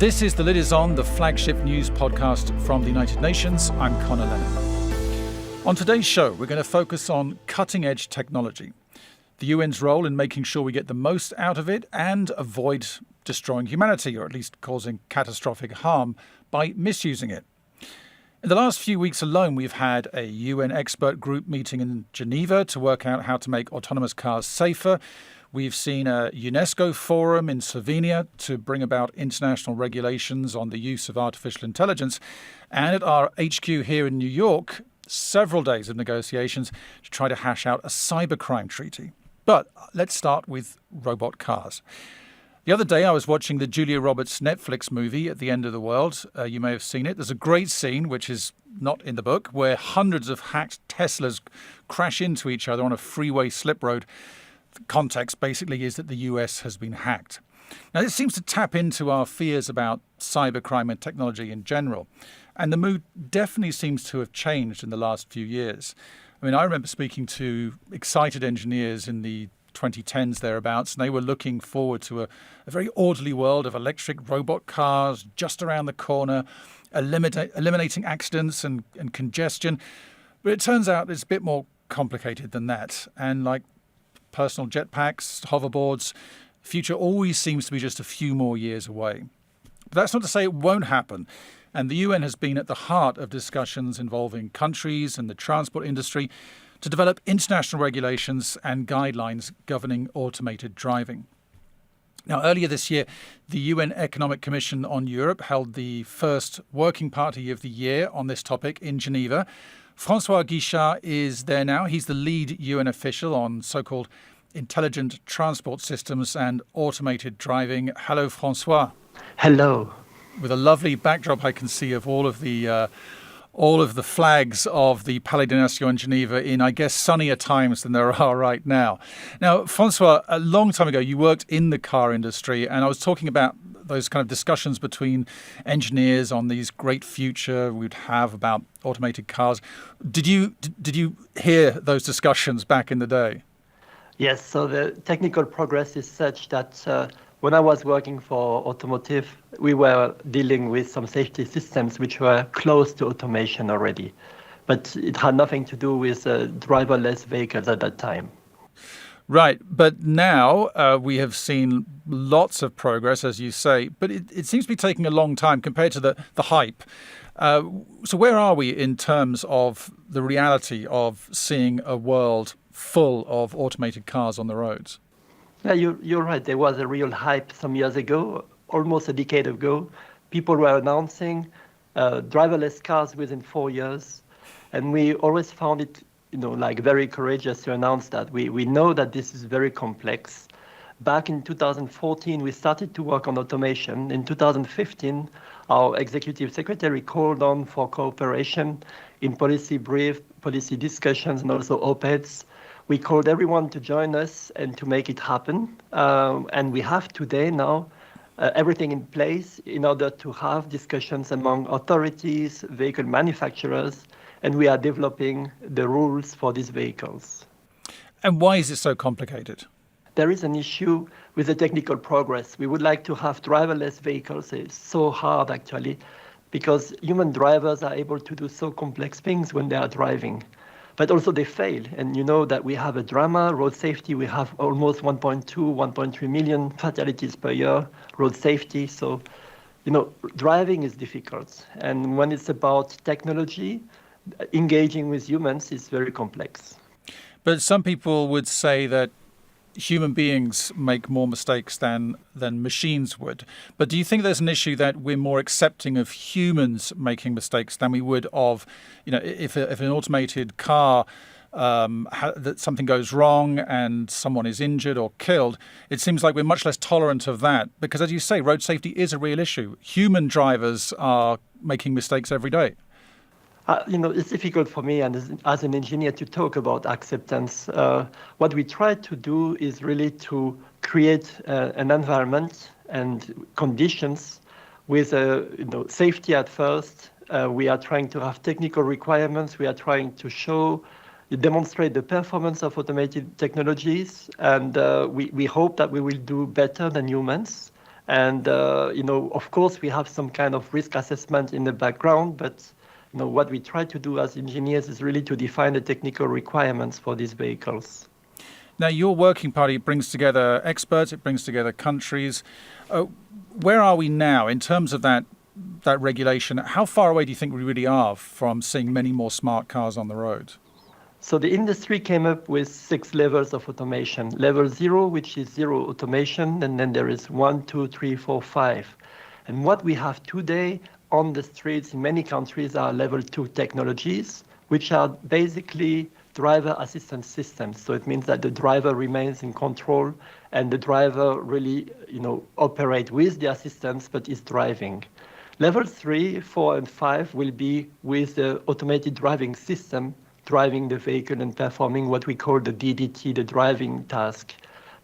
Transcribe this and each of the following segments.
This is The Lid Is On, the flagship news podcast from the United Nations. I'm Conor Lennon. On today's show, we're going to focus on cutting-edge technology, the UN's role in making sure we get the most out of it and avoid destroying humanity, or at least causing catastrophic harm by misusing it. In the last few weeks alone, we've had a UN expert group meeting in Geneva to work out how to make autonomous cars safer. We've seen a UNESCO forum in Slovenia to bring about international regulations on the use of artificial intelligence. And at our HQ here in New York, several days of negotiations to try to hash out a cybercrime treaty. But let's start with robot cars. The other day, I was watching the Julia Roberts Netflix movie, At the End of the World. You may have seen it. There's a great scene, which is not in the book, where hundreds of hacked Teslas crash into each other on a freeway slip road. The context basically is that the US has been hacked. Now, this seems to tap into our fears about cybercrime and technology in general. And the mood definitely seems to have changed in the last few years. I mean, I remember speaking to excited engineers in the 2010s thereabouts, and they were looking forward to a very orderly world of electric robot cars just around the corner, eliminating accidents and congestion. But it turns out it's a bit more complicated than that. And like personal jetpacks, hoverboards, the future always seems to be just a few more years away. But that's not to say it won't happen. And the UN has been at the heart of discussions involving countries and the transport industry to develop international regulations and guidelines governing automated driving. Now, earlier this year, the UN Economic Commission on Europe held the first working party of the year on this topic in Geneva. Franois Giraud is there now. He's the lead UN official on so-called intelligent transport systems and automated driving. Hello, Francois. Hello. With a lovely backdrop I can see of all of the flags of the Palais des Nations in Geneva in, I guess, sunnier times than there are right now. Now, Francois, a long time ago, you worked in the car industry, and I was talking about those kind of discussions between engineers on these great future we'd have about automated cars. Did you hear those discussions back in the day? Yes, so the technical progress is such that when I was working for automotive, we were dealing with some safety systems which were close to automation already. But it had nothing to do with driverless vehicles at that time. Right. But now we have seen lots of progress, as you say, but it seems to be taking a long time compared to the hype. So where are we in terms of the reality of seeing a world full of automated cars on the roads? Yeah, you're right. There was a real hype some years ago, almost a decade ago. People were announcing driverless cars within 4 years. And we always found it, very courageous to announce that. We know that this is very complex. Back in 2014, we started to work on automation. In 2015, our executive secretary called on for cooperation in policy brief, policy discussions, and also op-eds. We called everyone to join us and to make it happen. And we have today now everything in place in order to have discussions among authorities, vehicle manufacturers, and we are developing the rules for these vehicles. And why is it so complicated? There is an issue with the technical progress. We would like to have driverless vehicles. It's so hard, actually, because human drivers are able to do so complex things when they are driving. But also they fail. And you know that we have a drama, road safety. We have almost 1.2, 1.3 million fatalities per year, road safety. So, driving is difficult. And when it's about technology, engaging with humans is very complex. But some people would say that human beings make more mistakes than machines would. But do you think there's an issue that we're more accepting of humans making mistakes than we would of, if an automated car, that something goes wrong and someone is injured or killed, it seems like we're much less tolerant of that because, as you say, road safety is a real issue. Human drivers are making mistakes every day. It's difficult for me and as an engineer to talk about acceptance. What we try to do is really to create an environment and conditions with safety at first. We are trying to have technical requirements. We are trying to demonstrate the performance of automated technologies. And we hope that we will do better than humans. And, of course, we have some kind of risk assessment in the background, but what we try to do as engineers is really to define the technical requirements for these vehicles. Now, your working party brings together experts, it brings together countries. Where are we now in terms of that regulation? How far away do you think we really are from seeing many more smart cars on the road? So the industry came up with 6 levels of automation. Level 0, which is zero automation, and then there is 1, 2, 3, 4, 5. And what we have today on the streets in many countries are level 2 technologies, which are basically driver assistance systems. So it means that the driver remains in control and the driver really, operate with the assistance, but is driving. Level 3, 4, and 5 will be with the automated driving system driving the vehicle and performing what we call the DDT, the driving task.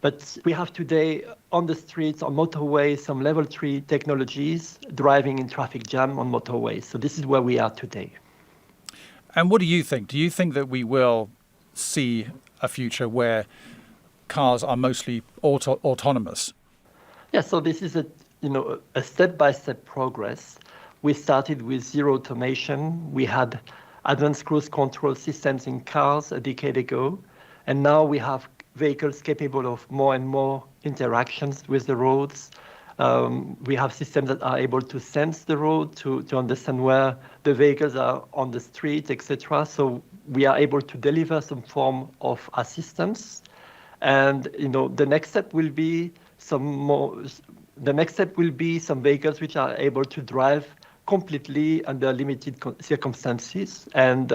But we have today on the streets, on motorways, some level 3 technologies driving in traffic jam on motorways. So this is where we are today. And what do you think? Do you think that we will see a future where cars are mostly autonomous? Yeah, so this is a step-by-step progress. We started with zero automation. We had advanced cruise control systems in cars a decade ago. And now we have vehicles capable of more and more interactions with the roads. We have systems that are able to sense the road, to understand where the vehicles are on the street, etc. So we are able to deliver some form of assistance. And the next step will be some vehicles which are able to drive completely under limited circumstances. And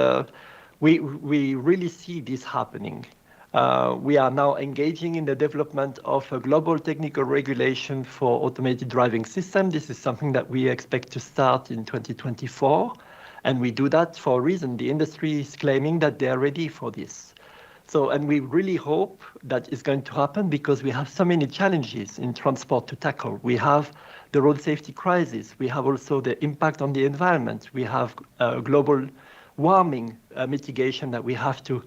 we really see this happening. We are now engaging in the development of a global technical regulation for automated driving system. This is something that we expect to start in 2024. And we do that for a reason. The industry is claiming that they are ready for this. And we really hope that is going to happen because we have so many challenges in transport to tackle. We have the road safety crisis. We have also the impact on the environment. We have global warming mitigation that we have to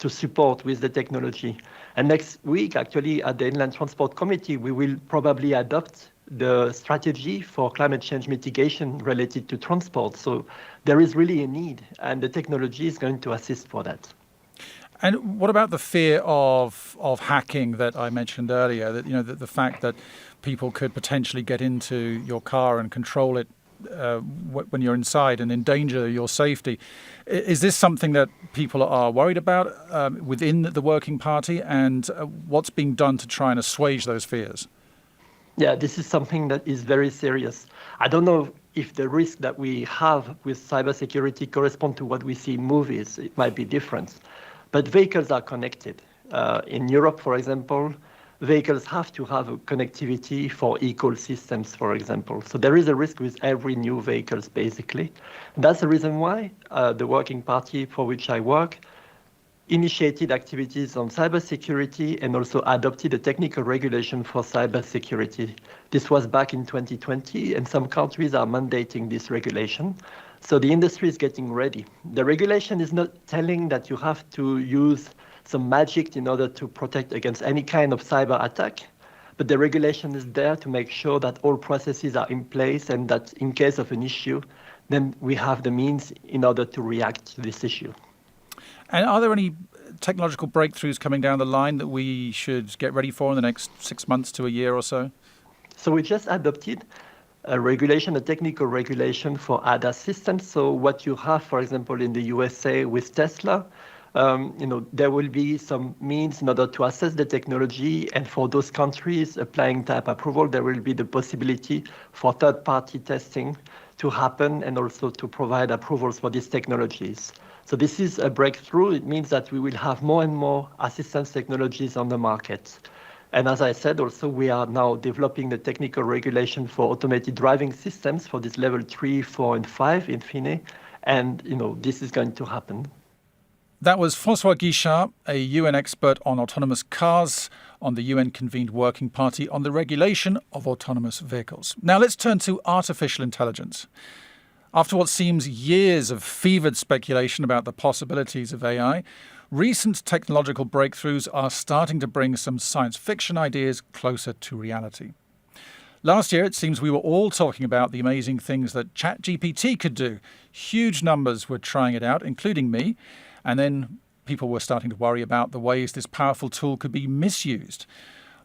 support with the technology. And next week, actually, at the Inland Transport Committee, we will probably adopt the strategy for climate change mitigation related to transport. So there is really a need, and the technology is going to assist for that. And what about the fear of hacking that I mentioned earlier? That the fact that people could potentially get into your car and control it when you're inside and endanger your safety. Is this something that people are worried about within the working party, and what's being done to try and assuage those fears? Yeah, this is something that is very serious. I don't know if the risk that we have with cybersecurity correspond to what we see in movies. It might be different. But vehicles are connected. In Europe, for example, vehicles have to have a connectivity for ecosystems, for example. So there is a risk with every new vehicles, basically. And that's the reason why the working party for which I work initiated activities on cybersecurity and also adopted a technical regulation for cybersecurity. This was back in 2020, and some countries are mandating this regulation. So the industry is getting ready. The regulation is not telling that you have to use some magic in order to protect against any kind of cyber attack, but the regulation is there to make sure that all processes are in place and that in case of an issue, then we have the means in order to react to this issue. And are there any technological breakthroughs coming down the line that we should get ready for in the next 6 months to a year or so? So we just adopted a technical regulation for ADAS systems. So what you have, for example, in the USA with Tesla, there will be some means in order to assess the technology, and for those countries applying type approval, there will be the possibility for third-party testing to happen and also to provide approvals for these technologies. So this is a breakthrough. It means that we will have more and more assistance technologies on the market. And as I said, also, we are now developing the technical regulation for automated driving systems for this level 3, 4, and 5 in fine. And, this is going to happen. That was Franois Giraud, a UN expert on autonomous cars, on the UN-convened Working Party on the regulation of autonomous vehicles. Now let's turn to artificial intelligence. After what seems years of fevered speculation about the possibilities of AI, recent technological breakthroughs are starting to bring some science fiction ideas closer to reality. Last year, it seems we were all talking about the amazing things that ChatGPT could do. Huge numbers were trying it out, including me. And then people were starting to worry about the ways this powerful tool could be misused.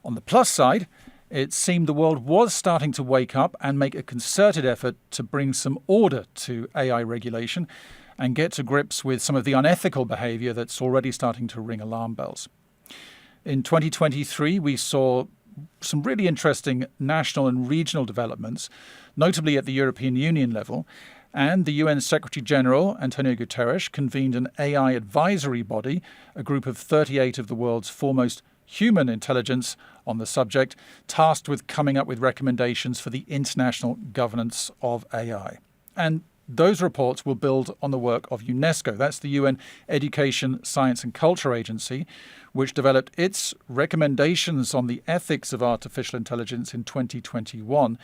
On the plus side, it seemed the world was starting to wake up and make a concerted effort to bring some order to AI regulation and get to grips with some of the unethical behavior that's already starting to ring alarm bells. In 2023, we saw some really interesting national and regional developments, notably at the European Union level, and the UN Secretary General, Antonio Guterres, convened an AI advisory body, a group of 38 of the world's foremost human intelligence on the subject, tasked with coming up with recommendations for the international governance of AI. And those reports will build on the work of UNESCO. That's the UN Education, Science and Culture Agency, which developed its recommendations on the ethics of artificial intelligence in 2021.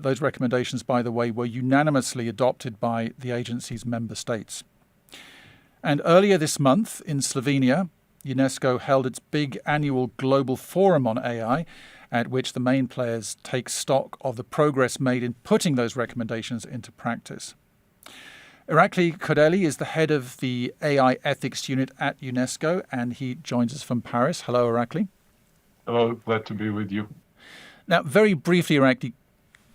Those recommendations, by the way, were unanimously adopted by the agency's member states. And earlier this month in Slovenia, UNESCO held its big annual global forum on AI, at which the main players take stock of the progress made in putting those recommendations into practice. Irakli Kodeli is the head of the AI ethics unit at UNESCO, and he joins us from Paris. Hello, Irakli. Hello, glad to be with you. Now, very briefly, Irakli,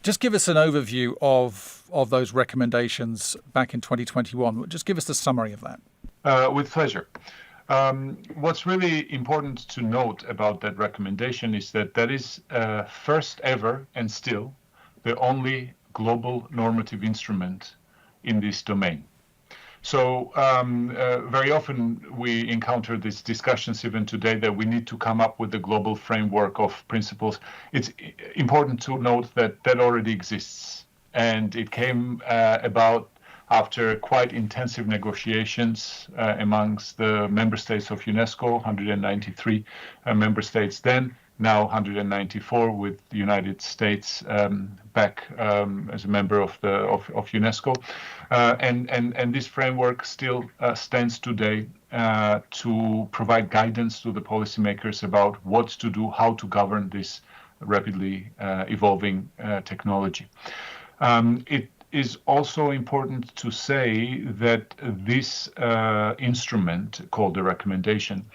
just give us an overview of those recommendations back in 2021. Just give us the summary of that. With pleasure. What's really important to note about that recommendation is that is first ever and still the only global normative instrument in this domain. So very often we encounter these discussions even today that we need to come up with a global framework of principles. It's important to note that already exists, and it came about after quite intensive negotiations amongst the member states of UNESCO, 193 member states then, now 194 with the United States back as a member of UNESCO. And this framework still stands today to provide guidance to the policymakers about what to do, how to govern this rapidly evolving technology. It is also important to say that this instrument, called the recommendation,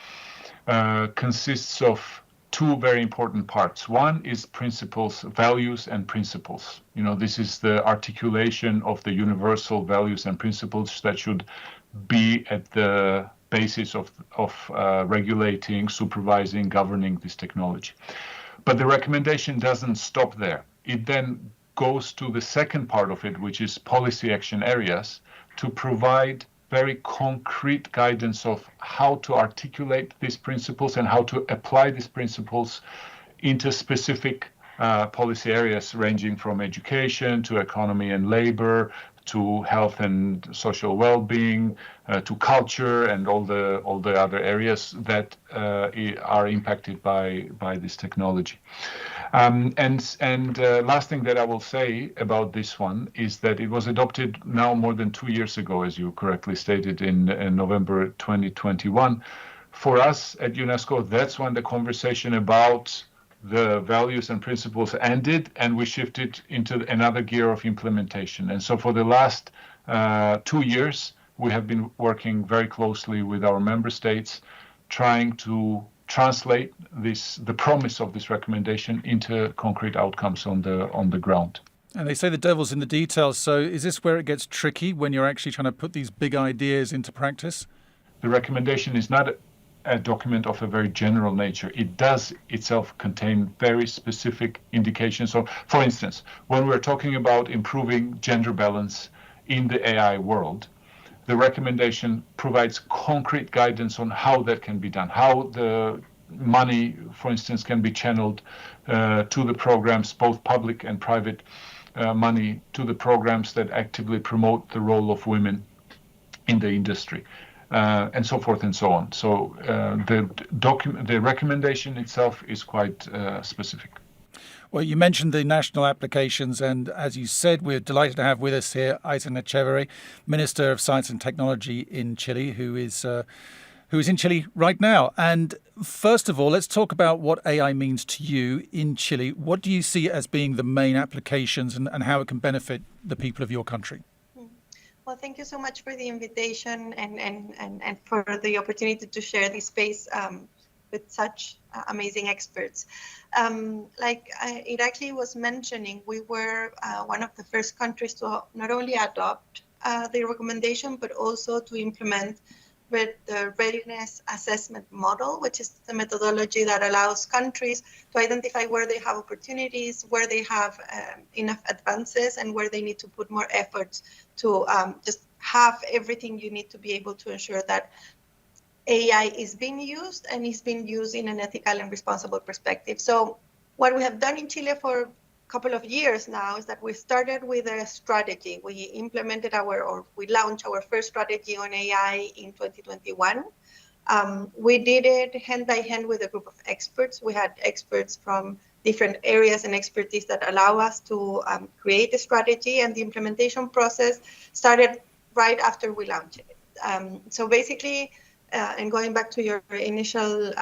consists of two very important parts. One is principles, values and principles. You know, this is the articulation of the universal values and principles that should be at the basis of regulating, supervising, governing this technology. But the recommendation doesn't stop there. It then goes to the second part of it, which is policy action areas, to provide very concrete guidance of how to articulate these principles and how to apply these principles into specific policy areas ranging from education to economy and labor to health and social well-being to culture and all the other areas that are impacted by this technology. Last thing that I will say about this one is that it was adopted now more than 2 years ago, as you correctly stated, in November 2021. For us at UNESCO, that's when the conversation about the values and principles ended, and we shifted into another gear of implementation. And so for the last 2 years, we have been working very closely with our member states, trying to translate the promise of this recommendation into concrete outcomes on the ground. And they say the devil's in the details. So is this where it gets tricky when you're actually trying to put these big ideas into practice? The recommendation is not a document of a very general nature. It does itself contain very specific indications. So, for instance, when we're talking about improving gender balance in the AI world, the recommendation provides concrete guidance on how that can be done, how the money, for instance, can be channeled to the programs, both public and private money, to the programs that actively promote the role of women in the industry, and so forth and so on. So the recommendation itself is quite specific. Well, you mentioned the national applications, and as you said, we're delighted to have with us here Aitana Echeverry, Minister of Science and Technology in Chile, who is who is in Chile right now. And first of all, let's talk about what AI means to you in Chile. What do you see as being the main applications and how it can benefit the people of your country? Well, thank you so much for the invitation and for the opportunity to share this space with such amazing experts. Irakli was mentioning, we were one of the first countries to not only adopt the recommendation, but also to implement the readiness assessment model, which is the methodology that allows countries to identify where they have opportunities, where they have enough advances, and where they need to put more efforts to just have everything you need to be able to ensure that AI is being used and is being used in an ethical and responsible perspective. So what we have done in Chile for a couple of years now is that we started with a strategy. We launched our first strategy on AI in 2021. We did it hand by hand with a group of experts. We had experts from different areas and expertise that allow us to create a strategy, and the implementation process started right after we launched it. So basically, and going back to your initial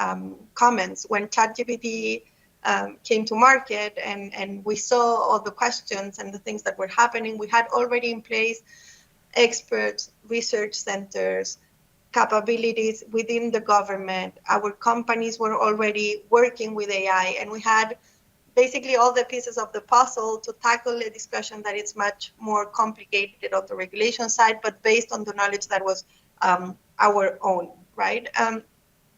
comments, when ChatGPT came to market and we saw all the questions and the things that were happening, we had already in place experts, research centers, capabilities within the government. Our companies were already working with AI, and we had basically all the pieces of the puzzle to tackle a discussion that is much more complicated on the regulation side, but based on the knowledge that was our own, right? And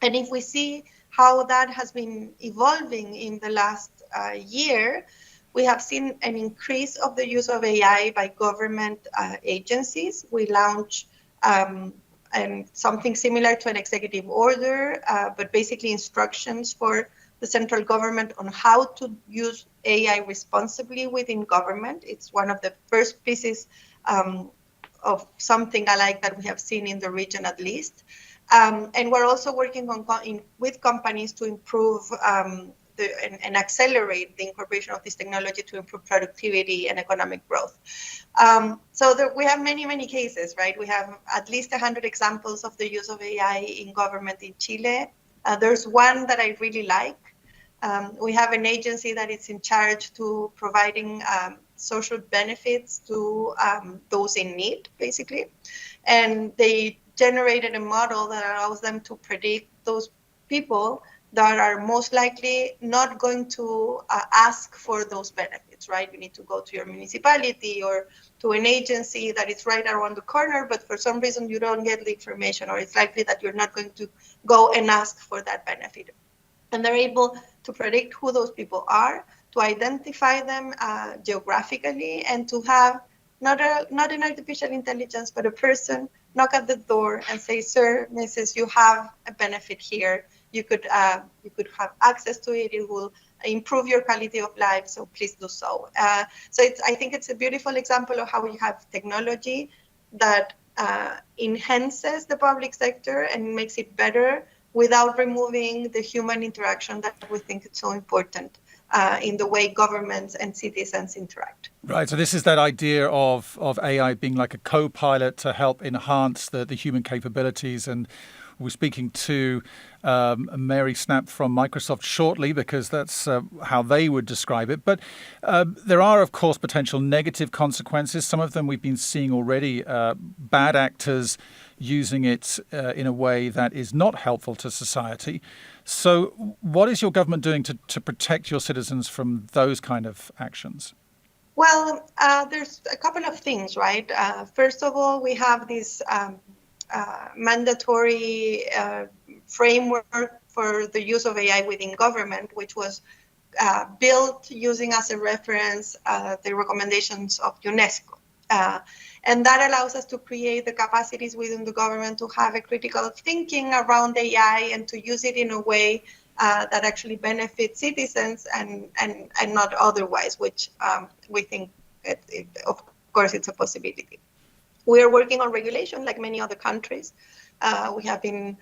if we see how that has been evolving in the last year, we have seen an increase of the use of AI by government agencies. We launched something similar to an executive order, but basically instructions for the central government on how to use AI responsibly within government. It's one of the first pieces of something alike that we have seen in the region, at least. And we're also working with companies to improve and accelerate the incorporation of this technology to improve productivity and economic growth. We have many, many cases, right? We have at least 100 examples of the use of AI in government in Chile. There's one that I really like. We have an agency that is in charge to providing social benefits to those in need, basically. And they generated a model that allows them to predict those people that are most likely not going to ask for those benefits, right? You need to go to your municipality or to an agency that is right around the corner, but for some reason you don't get the information, or it's likely that you're not going to go and ask for that benefit. And they're able to predict who those people are, to identify them geographically, and to have not an artificial intelligence, but a person knock at the door and say, "Sir, Mrs., you have a benefit here. You could have access to it. It will improve your quality of life, so please do so." I think it's a beautiful example of how we have technology that enhances the public sector and makes it better without removing the human interaction that we think is so important in the way governments and citizens interact. Right. So this is that idea of AI being like a co-pilot to help enhance the human capabilities. And we're speaking to Mary Snap from Microsoft shortly, because that's how they would describe it. But there are, of course, potential negative consequences. Some of them we've been seeing already. Bad actors using it in a way that is not helpful to society. So what is your government doing to protect your citizens from those kind of actions? Well, there's a couple of things, right? First of all, we have this mandatory framework for the use of AI within government, which was built using as a reference the recommendations of UNESCO. And that allows us to create the capacities within the government to have a critical thinking around AI and to use it in a way that actually benefits citizens and not otherwise, which we think, of course, it's a possibility. We are working on regulation like many other countries. We have been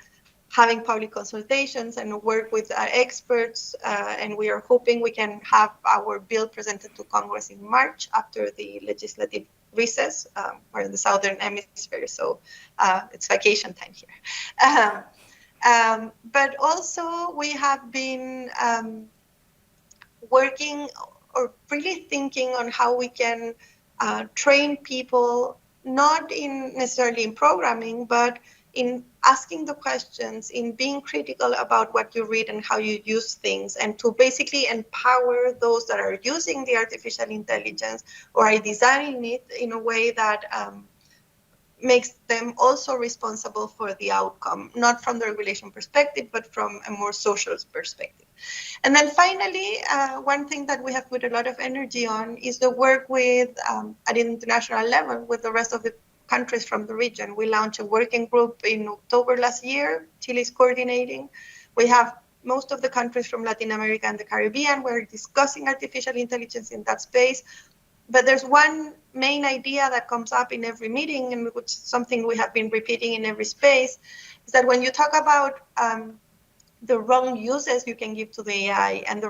having public consultations and work with experts, and we are hoping we can have our bill presented to Congress in March after the legislative recess. We're in the Southern Hemisphere, so it's vacation time here. But also we have been working or really thinking on how we can train people, not in necessarily in programming, but in asking the questions, in being critical about what you read and how you use things, and to basically empower those that are using the artificial intelligence or are designing it in a way that makes them also responsible for the outcome, not from the regulation perspective, but from a more social perspective. And then finally, one thing that we have put a lot of energy on is the work with, at international level, with the rest of the countries from the region. We launched a working group in October last year. Chile is coordinating. We have most of the countries from Latin America and the Caribbean. We're discussing artificial intelligence in that space. But there's one main idea that comes up in every meeting, and which is something we have been repeating in every space, is that when you talk about the wrong uses you can give to the AI and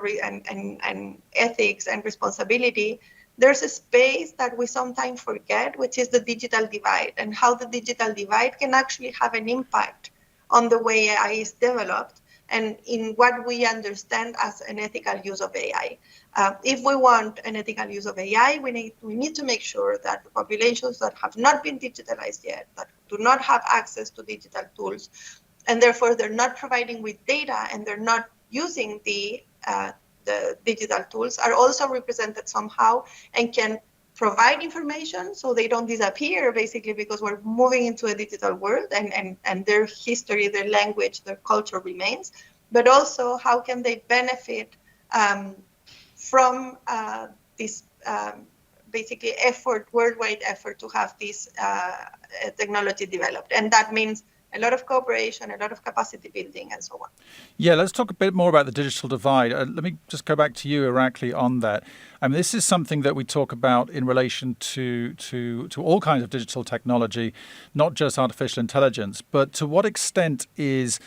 and ethics and responsibility, there's a space that we sometimes forget, which is the digital divide, and how the digital divide can actually have an impact on the way AI is developed and in what we understand as an ethical use of AI. If we want an ethical use of AI, we need to make sure that the populations that have not been digitalized yet, that do not have access to digital tools, and therefore they're not providing with data and they're not using the digital tools, are also represented somehow and can provide information so they don't disappear, basically, because we're moving into a digital world and their history, their language, their culture remains. But also, how can they benefit from this basically worldwide effort to have this technology developed? And that means a lot of cooperation, a lot of capacity building, and so on. Yeah, let's talk a bit more about the digital divide. Let me just go back to you, Irakli, on that. I mean, this is something that we talk about in relation to all kinds of digital technology, not just artificial intelligence. But to what extent is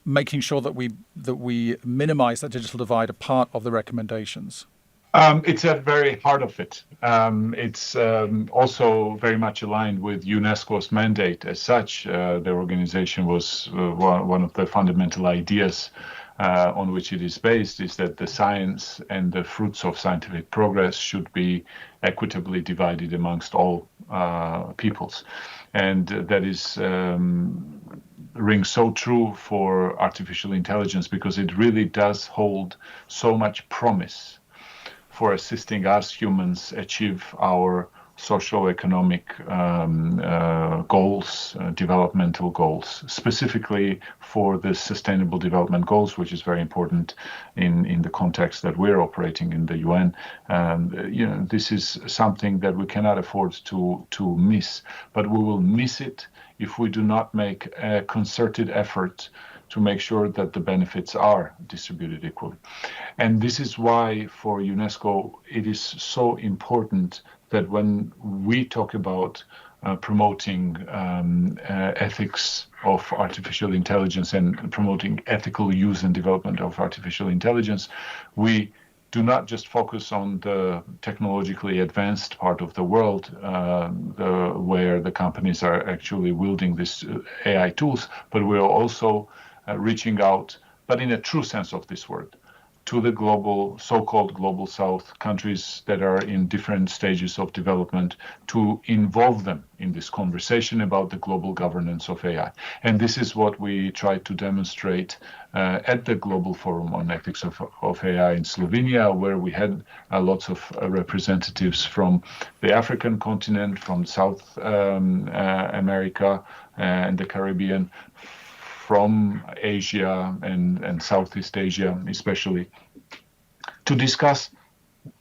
making sure that we minimize that digital divide a part of the recommendations? It's at the very heart of it. It's also very much aligned with UNESCO's mandate as such. The organization was one of the fundamental ideas on which it is based, is that the science and the fruits of scientific progress should be equitably divided amongst all peoples. And that is rings so true for artificial intelligence, because it really does hold so much promise for assisting us humans achieve our socio-economic goals, developmental goals, specifically for the Sustainable Development Goals, which is very important in the context that we're operating in the UN. This is something that we cannot afford to miss, but we will miss it if we do not make a concerted effort to make sure that the benefits are distributed equally. And this is why for UNESCO it is so important that when we talk about promoting ethics of artificial intelligence and promoting ethical use and development of artificial intelligence, we do not just focus on the technologically advanced part of the world, where the companies are actually wielding these AI tools, but we're also reaching out, but in a true sense of this word, to the global, so-called global south countries that are in different stages of development, to involve them in this conversation about the global governance of AI. And this is what we try to demonstrate at the Global Forum on Ethics of AI in Slovenia, where we had lots of representatives from the African continent, from South America and the Caribbean, from Asia and Southeast Asia especially, to discuss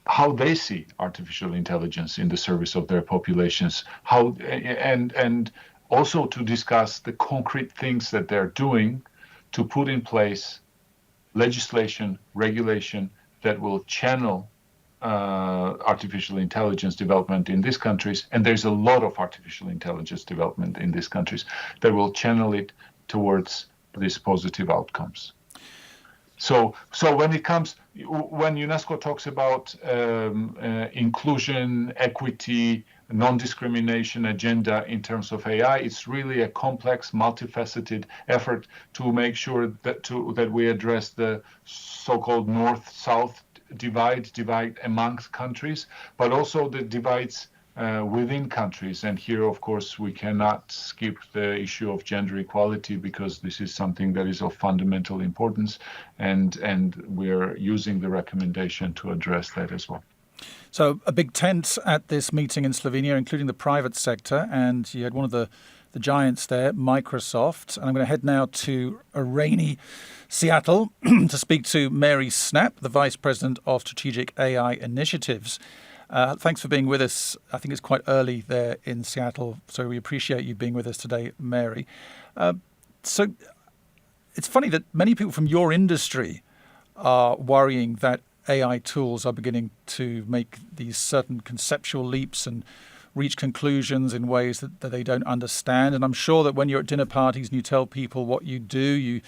how they see artificial intelligence in the service of their populations, and also to discuss the concrete things that they're doing to put in place legislation, regulation that will channel artificial intelligence development in these countries. And there's a lot of artificial intelligence development in these countries that will channel it towards these positive outcomes. So when UNESCO talks about inclusion, equity, non-discrimination agenda in terms of AI. It's really a complex, multifaceted effort to make sure that we address the so-called north-south divide amongst countries, but also the divides within countries. And here, of course, we cannot skip the issue of gender equality, because this is something that is of fundamental importance, and we're using the recommendation to address that as well. So a big tent at this meeting in Slovenia, including the private sector, and you had one of the giants there, Microsoft. And I'm going to head now to a rainy Seattle to speak to Mary Snap, the Vice President of Strategic AI Initiatives. Thanks for being with us. I think it's quite early there in Seattle, so we appreciate you being with us today, Mary. So it's funny that many people from your industry are worrying that AI tools are beginning to make these certain conceptual leaps and reach conclusions in ways that they don't understand. And I'm sure that when you're at dinner parties and you tell people what you do, you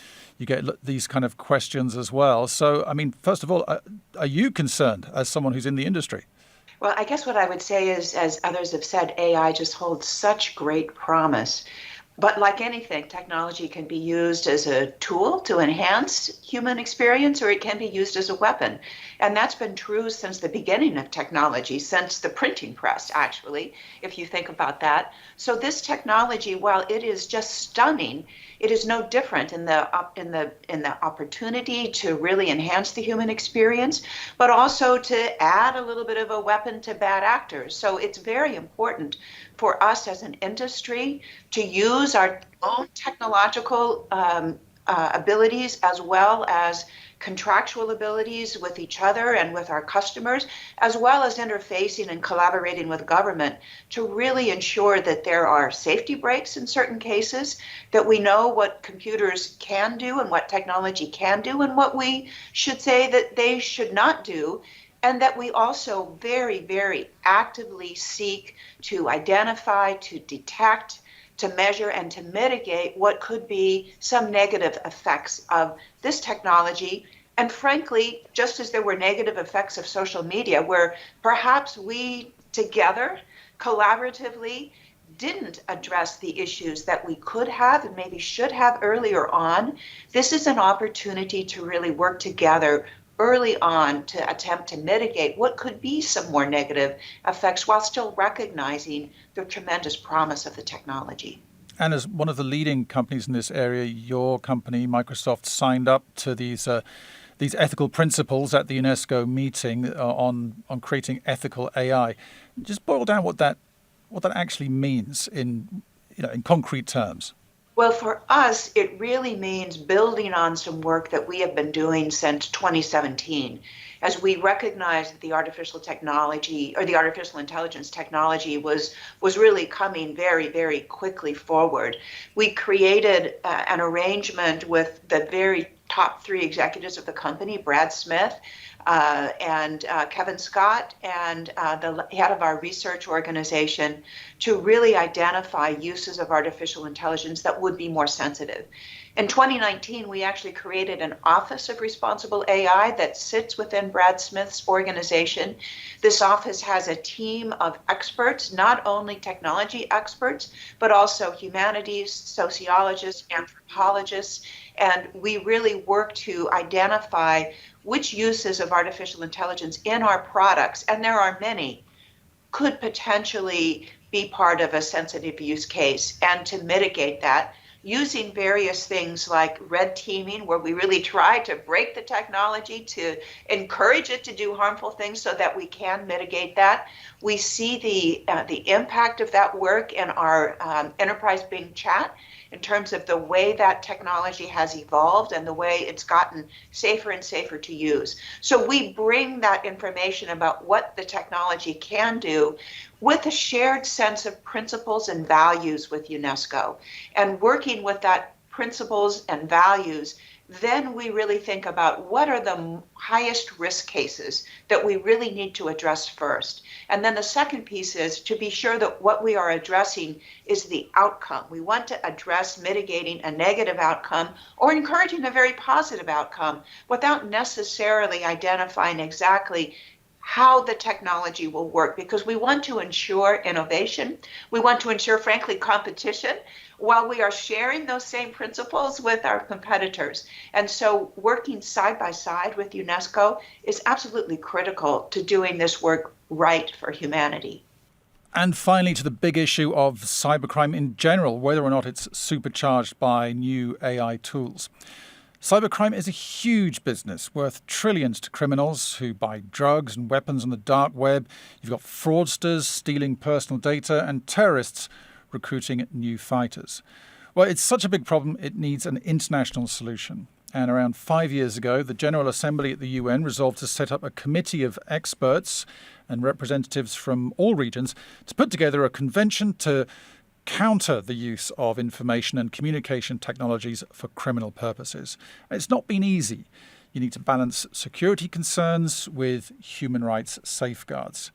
get these kind of questions as well. So, I mean, first of all, are you concerned as someone who's in the industry? Well, I guess what I would say is, as others have said, AI just holds such great promise. But like anything, technology can be used as a tool to enhance human experience, or it can be used as a weapon. And that's been true since the beginning of technology, since the printing press, actually, if you think about that. So this technology, while it is just stunning, it is no different in the opportunity to really enhance the human experience, but also to add a little bit of a weapon to bad actors. So it's very important for us as an industry to use our own technological abilities, as well as contractual abilities with each other and with our customers, as well as interfacing and collaborating with government to really ensure that there are safety breaks in certain cases, that we know what computers can do and what technology can do and what we should say that they should not do, and that we also very, very actively seek to identify, to detect, to measure, and to mitigate what could be some negative effects of this technology. And frankly, just as there were negative effects of social media, where perhaps we together, collaboratively, didn't address the issues that we could have and maybe should have earlier on, this is an opportunity to really work together early on to attempt to mitigate what could be some more negative effects, while still recognizing the tremendous promise of the technology. And as one of the leading companies in this area, your company, Microsoft, signed up to these ethical principles at the UNESCO meeting on creating ethical AI. Just boil down what that actually means in concrete terms. Well, for us, it really means building on some work that we have been doing since 2017, as we recognize that the artificial technology, or the artificial intelligence technology, was really coming very, very quickly forward. We created an arrangement with the very top three executives of the company, Brad Smith, and Kevin Scott, and the head of our research organization, to really identify uses of artificial intelligence that would be more sensitive. In 2019, we actually created an Office of Responsible AI that sits within Brad Smith's organization. This office has a team of experts, not only technology experts, but also humanities, sociologists, anthropologists, and we really work to identify which uses of artificial intelligence in our products, and there are many, could potentially be part of a sensitive use case, and to mitigate that using various things like red teaming, where we really try to break the technology to encourage it to do harmful things so that we can mitigate that. We see the impact of that work in our enterprise Bing chat, in terms of the way that technology has evolved and the way it's gotten safer and safer to use. So we bring that information about what the technology can do with a shared sense of principles and values with UNESCO. And working with that principles and values, then we really think about what are the highest risk cases that we really need to address first. And then the second piece is to be sure that what we are addressing is the outcome. We want to address mitigating a negative outcome or encouraging a very positive outcome without necessarily identifying exactly how the technology will work, because we want to ensure innovation. We want to ensure, frankly, competition, while we are sharing those same principles with our competitors. And so working side by side with UNESCO is absolutely critical to doing this work right for humanity. And finally, to the big issue of cybercrime in general, whether or not it's supercharged by new AI tools. Cybercrime is a huge business worth trillions to criminals who buy drugs and weapons on the dark web. You've got fraudsters stealing personal data and terrorists recruiting new fighters. Well, it's such a big problem, it needs an international solution. And around 5 years ago, the General Assembly at the UN resolved to set up a committee of experts and representatives from all regions to put together a convention to counter the use of information and communication technologies for criminal purposes. It's not been easy. You need to balance security concerns with human rights safeguards.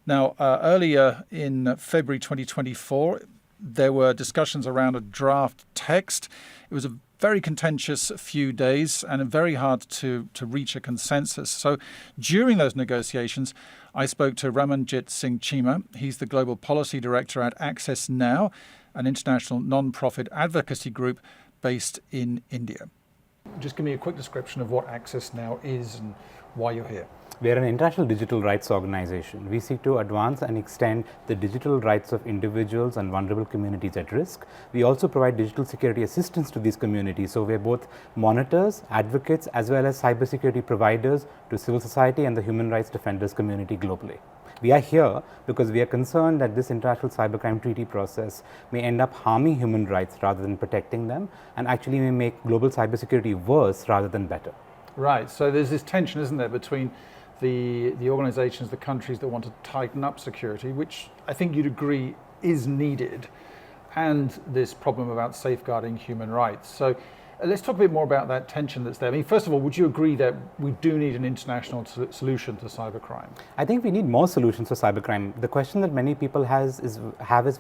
Now, earlier in February 2024, there were discussions around a draft text. It was a very contentious few days and very hard to reach a consensus. So during those negotiations, I spoke to Ramanjit Singh Chima. He's the Global Policy Director at Access Now, an international non-profit advocacy group based in India. Just give me a quick description of what Access Now is and why you're here. We are an international digital rights organization. We seek to advance and extend the digital rights of individuals and vulnerable communities at risk. We also provide digital security assistance to these communities. So we are both monitors, advocates, as well as cybersecurity providers to civil society and the human rights defenders community globally. We are here because we are concerned that this international cybercrime treaty process may end up harming human rights rather than protecting them, and actually may make global cybersecurity worse rather than better. Right, so there's this tension, isn't there, between the organizations, the countries that want to tighten up security, which I think you'd agree is needed, and this problem about safeguarding human rights. So let's talk a bit more about that tension that's there. I mean, first of all, would you agree that we do need an international solution to cybercrime? I think we need more solutions for cybercrime. The question that many people have is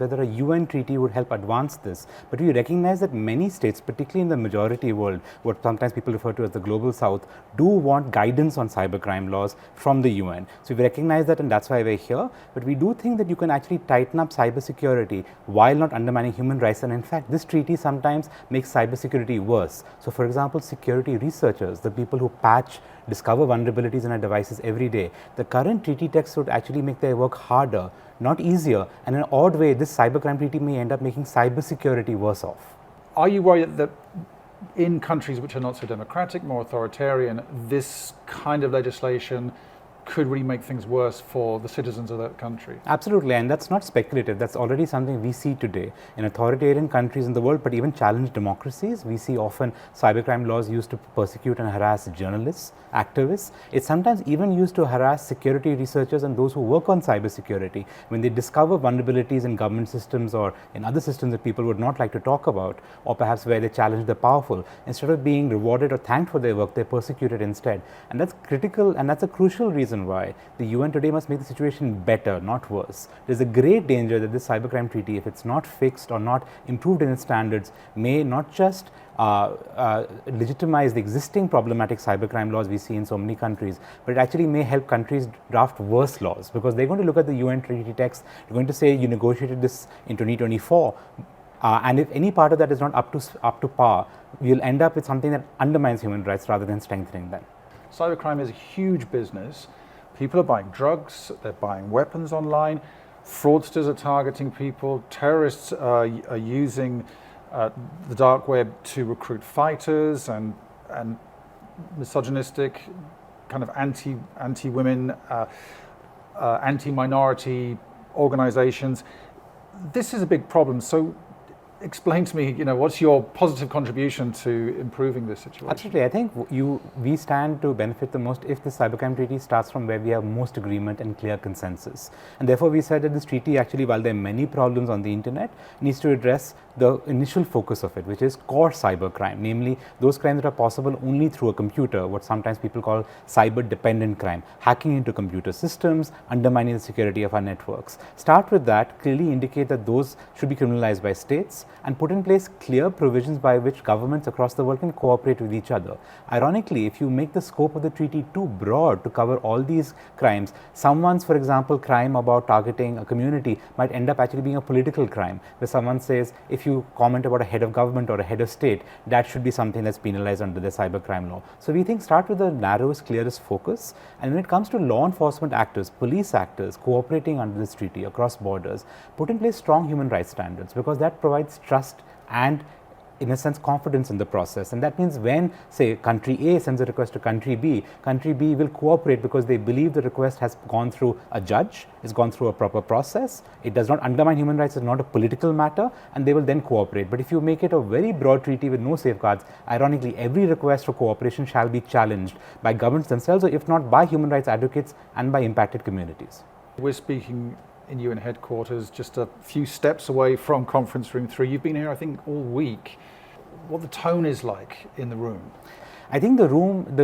whether a UN treaty would help advance this. But we recognize that many states, particularly in the majority world, what sometimes people refer to as the global south, do want guidance on cybercrime laws from the UN. So we recognize that, and that's why we're here. But we do think that you can actually tighten up cybersecurity while not undermining human rights. And in fact, this treaty sometimes makes cybersecurity worse. So for example, security researchers, the people who discover vulnerabilities in our devices every day, the current treaty text would actually make their work harder, not easier, and in an odd way, this cybercrime treaty may end up making cybersecurity worse off. Are you worried that in countries which are not so democratic, more authoritarian, this kind of legislation could really make things worse for the citizens of that country? Absolutely, and that's not speculative. That's already something we see today. In authoritarian countries in the world, but even challenged democracies, we see often cybercrime laws used to persecute and harass journalists, activists. It's sometimes even used to harass security researchers and those who work on cybersecurity. When they discover vulnerabilities in government systems or in other systems that people would not like to talk about, or perhaps where they challenge the powerful, instead of being rewarded or thanked for their work, they're persecuted instead. And that's critical, and that's a crucial reason why the UN today must make the situation better, not worse. There's a great danger that this cybercrime treaty, if it's not fixed or not improved in its standards, may not just legitimize the existing problematic cybercrime laws we see in so many countries, but it actually may help countries draft worse laws, because they're going to look at the UN treaty text, they're going to say you negotiated this in 2024, and if any part of that is not up to par, we'll end up with something that undermines human rights rather than strengthening them. Cybercrime is a huge business. People are buying drugs, they're buying weapons online, fraudsters are targeting people, terrorists are using the dark web to recruit fighters and misogynistic, kind of anti-women, anti-minority organizations. This is a big problem. So explain to me, what's your positive contribution to improving this situation? Absolutely. I think we stand to benefit the most if the cybercrime treaty starts from where we have most agreement and clear consensus. And therefore, we said that this treaty actually, while there are many problems on the internet, needs to address the initial focus of it, which is core cybercrime, namely those crimes that are possible only through a computer, what sometimes people call cyber-dependent crime, hacking into computer systems, undermining the security of our networks. Start with that, clearly indicate that those should be criminalized by states, and put in place clear provisions by which governments across the world can cooperate with each other. Ironically, if you make the scope of the treaty too broad to cover all these crimes, someone's, for example, crime about targeting a community might end up actually being a political crime, where someone says if you comment about a head of government or a head of state, that should be something that's penalized under the cybercrime law. So we think start with the narrowest, clearest focus, and when it comes to law enforcement actors, police actors cooperating under this treaty across borders, put in place strong human rights standards, because that provides trust and, in a sense, confidence in the process. And that means when, say, country A sends a request to country B will cooperate because they believe the request has gone through a judge, it's gone through a proper process, it does not undermine human rights, it's not a political matter, and they will then cooperate. But if you make it a very broad treaty with no safeguards, ironically, every request for cooperation shall be challenged by governments themselves, or if not by human rights advocates and by impacted communities. We're speaking in UN headquarters, just a few steps away from conference room 3. You've been here, I think, all week. What the tone is like in the room? I think the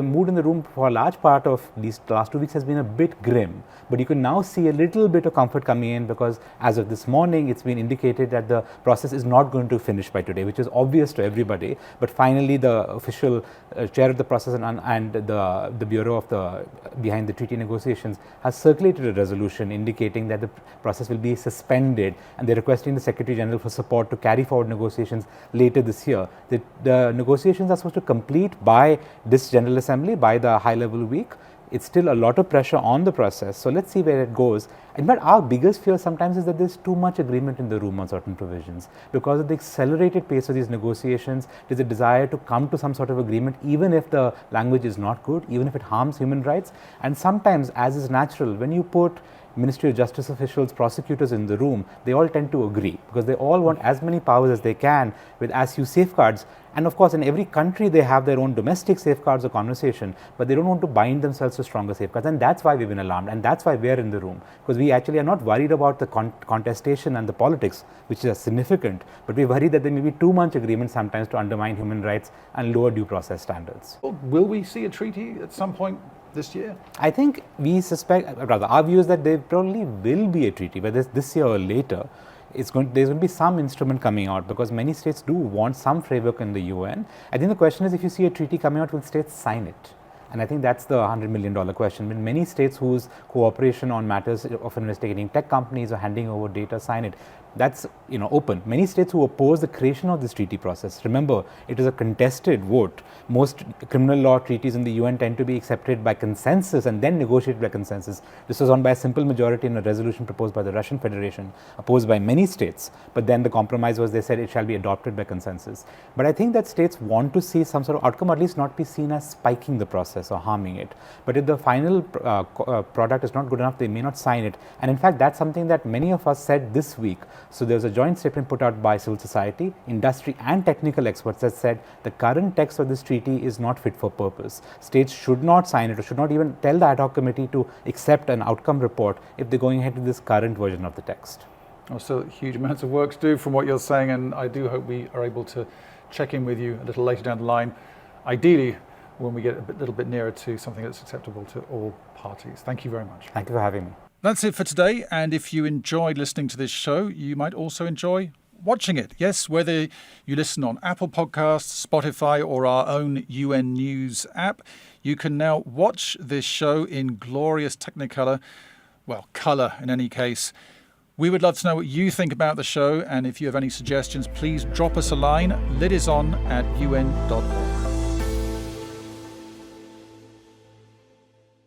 mood in the room for a large part of these last 2 weeks has been a bit grim, but you can now see a little bit of comfort coming in, because as of this morning, it's been indicated that the process is not going to finish by today, which is obvious to everybody. But finally, the official chair of the process and the Bureau of the behind the treaty negotiations has circulated a resolution indicating that the process will be suspended, and they're requesting the Secretary General for support to carry forward negotiations later this year. The negotiations are supposed to complete by this General Assembly, by the high-level week. It's still a lot of pressure on the process, so let's see where it goes. In fact, our biggest fear sometimes is that there's too much agreement in the room on certain provisions. Because of the accelerated pace of these negotiations, there's a desire to come to some sort of agreement, even if the language is not good, even if it harms human rights. And sometimes, as is natural, when you put Ministry of Justice officials, prosecutors in the room, they all tend to agree, because they all want as many powers as they can with as few safeguards. And of course, in every country, they have their own domestic safeguards or conversation, but they don't want to bind themselves to stronger safeguards. And that's why we've been alarmed, and that's why we're in the room, because we actually are not worried about the contestation and the politics, which is significant, but we're worried that there may be too much agreement sometimes to undermine human rights and lower due process standards. Will we see a treaty at some point this year? I think we suspect, rather, our view is that there probably will be a treaty, whether this year or later. There's going to be some instrument coming out, because many states do want some framework in the UN. I think the question is, if you see a treaty coming out, will states sign it? And I think that's the $100 million question. When many states whose cooperation on matters of investigating tech companies or handing over data sign it, that's open. Many states who oppose the creation of this treaty process, remember, it is a contested vote. Most criminal law treaties in the UN tend to be accepted by consensus and then negotiated by consensus. This was won by a simple majority in a resolution proposed by the Russian Federation, opposed by many states, but then the compromise was they said it shall be adopted by consensus. But I think that states want to see some sort of outcome, or at least not be seen as spiking the process or harming it. But if the final product is not good enough, they may not sign it. And in fact, that's something that many of us said this week. So there was a joint statement put out by civil society, industry and technical experts that said the current text of this treaty is not fit for purpose. States should not sign it, or should not even tell the ad hoc committee to accept an outcome report if they're going ahead with this current version of the text. Still huge amounts of work to do from what you're saying, and I do hope we are able to check in with you a little later down the line, ideally when we get a little bit nearer to something that's acceptable to all parties. Thank you very much. Thank you for having me. That's it for today, and if you enjoyed listening to this show, you might also enjoy watching it. Yes, whether you listen on Apple Podcasts, Spotify, or our own UN News app, you can now watch this show in glorious Technicolor, well, colour in any case. We would love to know what you think about the show, and if you have any suggestions, please drop us a line, lidison@un.org.